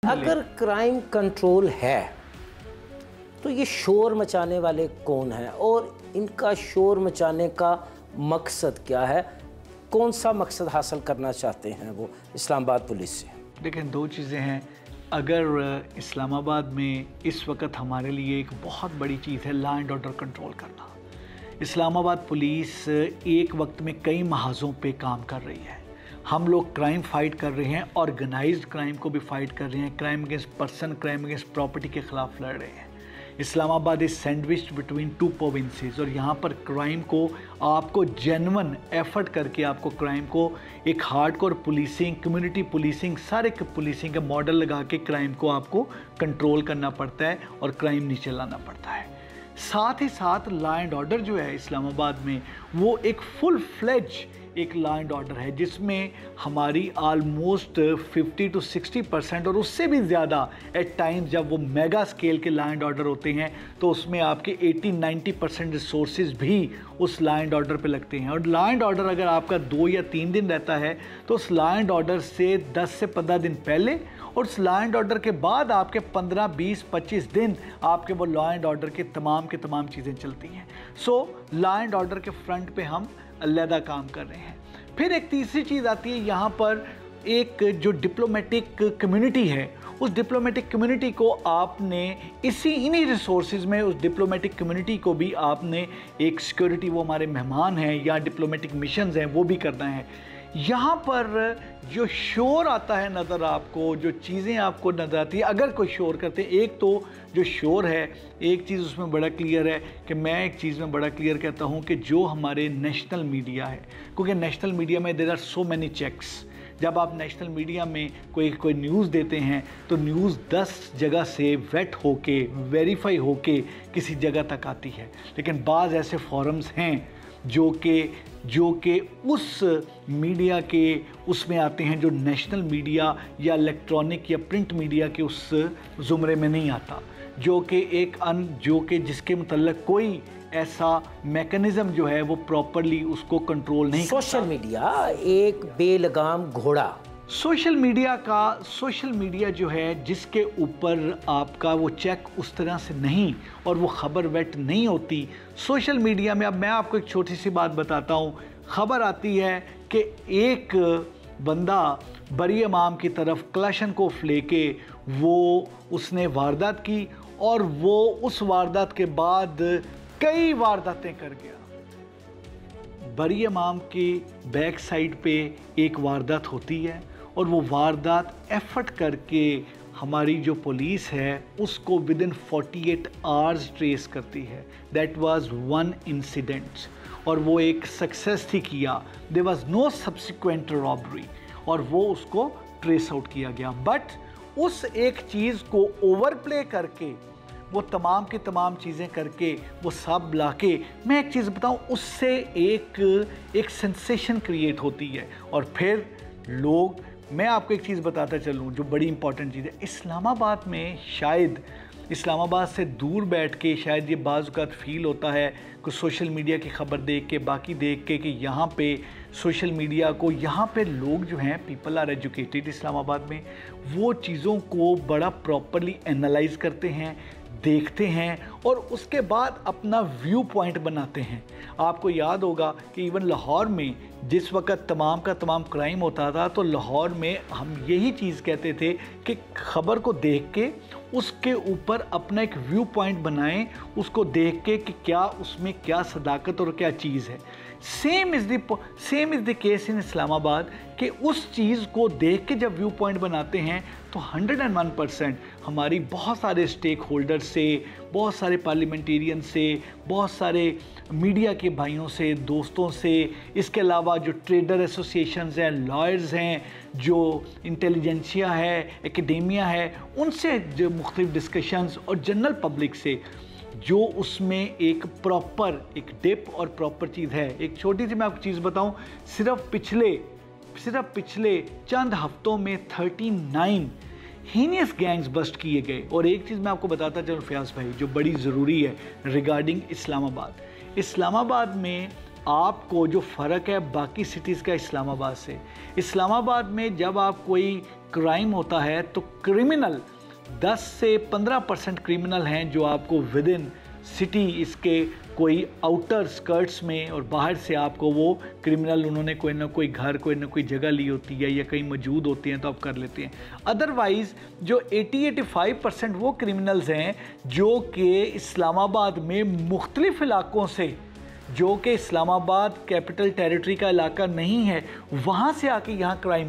अगर crime control है तो ये शोर मचाने वाले कौन हैं और इनका शोर मचाने का मकसद क्या है? कौन सा मकसद हासिल करना चाहते हैं वो इस्लामाबाद पुलिस से? देखें, दो चीज़ें हैं। अगर इस्लामाबाद में इस वक्त हमारे लिए एक बहुत बड़ी चीज़ है लॉ एंड ऑर्डर कंट्रोल करना। इस्लामाबाद पुलिस एक वक्त में कई महाजों पे काम कर रही है। हम लोग क्राइम फाइट कर रहे हैं, ऑर्गेनाइज्ड क्राइम को भी फाइट कर रहे हैं, crime against person, crime against property के ख़िलाफ़ लड़ रहे हैं। Islamabad is sandwiched between two provinces और यहाँ पर क्राइम को आपको जेन्युइन एफर्ट करके आपको क्राइम को एक हार्डकोर पुलिसिंग, कम्युनिटी पुलिसिंग, सारे पुलिसिंग का मॉडल लगा के क्राइम को आपको कंट्रोल करना पड़ता है और क्राइम नीचे लाना पड़ता है। साथ ही साथ लॉ एंड ऑर्डर जो है इस्लामाबाद में वो एक फुल फ्लेज एक लॉ एंड ऑर्डर है जिसमें हमारी आलमोस्ट 50 to 60% और उससे भी ज़्यादा एट टाइम्स जब वो मेगा स्केल के लॉ एंड ऑर्डर होते हैं तो उसमें आपके 80-90% रिसोर्सेज भी उस लॉ एंड ऑर्डर पे लगते हैं। और लॉ एंड ऑर्डर अगर आपका 2 या 3 दिन रहता है तो उस लॉ एंड ऑर्डर से 10 से 15 दिन पहले और उस लॉ एंड ऑर्डर के बाद आपके 15, 20, 25 दिन आपके वो लॉ एंड ऑर्डर के तमाम चीज़ें चलती हैं। सो लॉ एंड ऑर्डर के फ्रंट पे हम अलहदा काम कर रहे हैं। फिर एक तीसरी चीज़ आती है यहाँ पर, एक जो डिप्लोमेटिक कम्युनिटी है उस डिप्लोमेटिक कम्युनिटी को आपने इन्हीं रिसोर्सेज में उस डिप्लोमेटिक कम्युनिटी को भी आपने एक सिक्योरिटी, वो हमारे मेहमान हैं या डिप्लोमेटिक मिशंस हैं, वो भी करना है। यहाँ पर जो शोर आता है नज़र, आपको जो चीज़ें आपको नज़र आती है अगर कोई शोर करते हैं, एक तो जो शोर है, एक चीज़ उसमें बड़ा क्लियर है कि मैं एक चीज़ में बड़ा क्लियर कहता हूँ कि जो हमारे नेशनल मीडिया है, क्योंकि नेशनल मीडिया में there are so many checks. जब आप नेशनल मीडिया में कोई न्यूज़ देते हैं तो न्यूज़ 10 जगह से वेट होके, वेरीफाई होके किसी जगह तक आती है। लेकिन बाज़ ऐसे फोरम्स हैं जो कि उस मीडिया के उसमें आते हैं जो नेशनल मीडिया या इलेक्ट्रॉनिक या प्रिंट मीडिया के उस ज़ुमरे में नहीं आता, जो कि जिसके मतलब कोई ऐसा मैकेनिज़्म जो है वो प्रॉपरली उसको कंट्रोल नहीं। सोशल मीडिया एक बेलगाम घोड़ा, सोशल मीडिया जो है जिसके ऊपर आपका वो चेक उस तरह से नहीं और वो ख़बर वेट नहीं होती। सोशल मीडिया में अब मैं आपको एक छोटी सी बात बताता हूँ। ख़बर आती है कि एक बंदा बरी इमाम की तरफ क्लाशनकोफ लेके वो उसने वारदात की और वो उस वारदात के बाद कई वारदातें कर गया। बरी इमाम की बैक साइड पे एक वारदात होती है और वो वारदात एफर्ट करके हमारी जो पुलिस है उसको विद इन 48 आवर्स ट्रेस करती है। दैट वाज वन इंसिडेंट और वो एक सक्सेस थी किया। There was no subsequent robbery और वो उसको ट्रेस आउट किया गया। बट उस एक चीज़ को ओवर प्ले करके, वो तमाम की तमाम चीज़ें करके, वो सब लाके, मैं एक चीज़ बताऊं, उससे एक सेंसेशन क्रिएट होती है और फिर लोग, मैं आपको एक चीज़ बताता चलूं जो बड़ी इंपॉर्टेंट चीज़ है। इस्लामाबाद में शायद इस्लामाबाद से दूर बैठ के शायद ये बाज़ औक़ात फ़ील होता है कुछ सोशल मीडिया की ख़बर देख के, बाकी देख के, कि यहाँ पे सोशल मीडिया को, यहाँ पे लोग जो हैं, पीपल आर एजुकेटेड इस्लामाबाद में, वो चीज़ों को बड़ा प्रॉपरली एनालाइज़ करते हैं, देखते हैं और उसके बाद अपना व्यू पॉइंट बनाते हैं। आपको याद होगा कि इवन लाहौर में जिस वक्त तमाम का तमाम क्राइम होता था तो लाहौर में हम यही चीज़ कहते थे कि ख़बर को देख के उसके ऊपर अपना एक व्यू पॉइंट बनाएं, उसको देख के कि क्या उसमें क्या सदाकत और क्या चीज़ है। Same is the case in Islamabad कि उस चीज़ को देख के जब व्यू पॉइंट बनाते हैं तो 101% हमारी बहुत सारे स्टेक होल्डर से, बहुत सारे पार्लियामेंटेरियन से, बहुत सारे मीडिया के भाइयों से, दोस्तों से, इसके अलावा जो ट्रेडर एसोसिएशंस हैं, लॉयर्स हैं, जो इंटेलिजेंसिया है, एकेडेमिया है, उनसे जो मुख्तलिफ डिस्कशंस और जनरल पब्लिक से, जो उसमें एक प्रॉपर एक डिप और प्रॉपर चीज़ है। एक छोटी सी मैं आपको चीज़ बताऊं, सिर्फ पिछले चंद हफ्तों में 39 हीनियस गैंग्स बस्ट किए गए। और एक चीज़ मैं आपको बताता चलूं फयाज भाई, जो बड़ी ज़रूरी है रिगार्डिंग इस्लामाबाद में आपको जो फ़र्क है बाकी सिटीज़ का इस्लामाबाद से, इस्लामाबाद में जब आप कोई क्राइम होता है तो क्रिमिनल 10 से 15% क्रिमिनल हैं जो आपको विद इन सिटी इसके कोई आउटर स्कर्ट्स में और बाहर से आपको वो क्रिमिनल उन्होंने कोई ना कोई घर कोई ना कोई जगह ली होती है या कहीं मौजूद होती हैं तो आप कर लेते हैं। अदरवाइज़ जो 80-85% वो क्रिमिनल्स हैं जो कि इस्लामाबाद में मुख्तलिफ़ इलाकों से, जो कि इस्लामाबाद कैपिटल टेरिटरी का इलाका नहीं है, वहाँ से आके यहाँ क्राइम